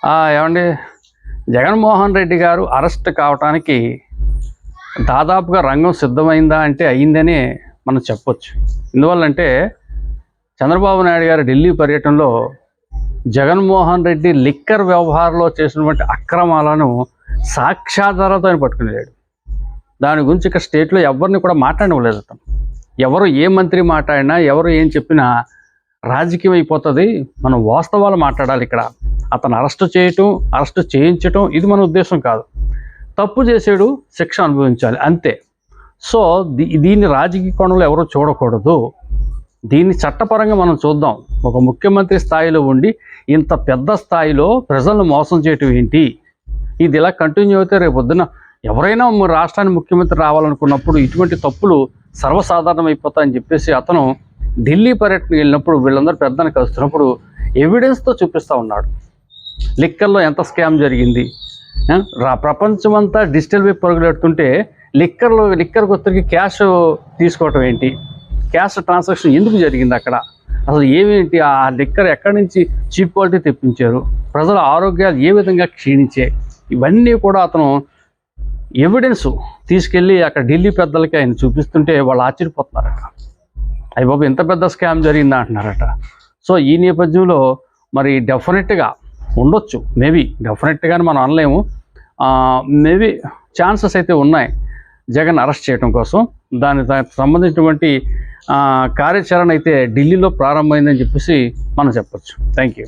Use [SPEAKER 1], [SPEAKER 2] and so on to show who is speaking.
[SPEAKER 1] ఏమండి, జగన్మోహన్ రెడ్డి గారు అరెస్ట్ కావటానికి దాదాపుగా రంగం సిద్ధమైందా అంటే అయ్యిందనే మనం చెప్పొచ్చు. ఎందువల్లంటే చంద్రబాబు నాయుడు గారు ఢిల్లీ పర్యటనలో జగన్మోహన్ రెడ్డి లిక్కర్ వ్యవహారంలో చేసినటువంటి అక్రమాలను సాక్ష్యాధారాలతో ఆయన పట్టుకునేవాడు. దాని గురించి ఇక్కడ స్టేట్లో ఎవరిని కూడా మాట్లాడలేదు. అతను ఎవరు ఏ మంత్రి మాట్లాడినా, ఎవరు ఏం చెప్పినా రాజకీయం అయిపోతుంది. మనం వాస్తవాలు మాట్లాడాలి. ఇక్కడ అతను అరెస్టు చేయించటం ఇది మన ఉద్దేశం కాదు. తప్పు చేసాడు, శిక్ష అనుభవించాలి అంతే. సో దీన్ని రాజకీయ కోణంలో ఎవరూ చూడకూడదు. దీన్ని చట్టపరంగా మనం చూద్దాం. ఒక ముఖ్యమంత్రి స్థాయిలో ఉండి ఇంత పెద్ద స్థాయిలో ప్రజలను మోసం చేయటం ఏంటి? ఇది ఇలా కంటిన్యూ అయితే రేపు పొద్దున ఎవరైనా రాష్ట్రానికి ముఖ్యమంత్రి రావాలనుకున్నప్పుడు ఇటువంటి తప్పులు సర్వసాధారణం అయిపోతాయని చెప్పేసి అతను ఢిల్లీ పర్యటనకు వెళ్ళినప్పుడు వీళ్ళందరూ పెద్దను కలుస్తున్నప్పుడు ఎవిడెన్స్తో చూపిస్తూ ఉన్నాడు. లిక్కర్లో ఎంత స్కామ్ జరిగింది, ప్రపంచమంతా డిజిటల్ వైపు పరుగులెడుతుంటే లిక్కర్కి వచ్చరికి క్యాష్ తీసుకోవటం ఏంటి, క్యాష్ ట్రాన్సాక్షన్ ఎందుకు జరిగింది, అక్కడ అసలు ఏమేంటి, ఆ లిక్కర్ ఎక్కడి నుంచి చీప్ క్వాలిటీ తెప్పించారు, ప్రజల ఆరోగ్యాలు ఏ విధంగా క్షీణించాయి, ఇవన్నీ కూడా అతను ఎవిడెన్స్ తీసుకెళ్ళి అక్కడ ఢిల్లీ పెద్దలకి ఆయన చూపిస్తుంటే వాళ్ళు ఆశ్చర్యపోతున్నారట. అయ్య బాబు ఎంత పెద్ద స్కామ్ జరిగిందా అంటున్నారట. సో ఈ నేపథ్యంలో మరి డెఫినెట్గా ఉండొచ్చు, డెఫినెట్గానే మనం అనలేము. మేబీ ఛాన్సెస్ అయితే ఉన్నాయి జగన్ అరెస్ట్ చేయడం కోసం. దానికి సంబంధించినటువంటి కార్యాచరణ అయితే ఢిల్లీలో ప్రారంభమైందని చెప్పేసి మనం చెప్పచ్చు. Thank you.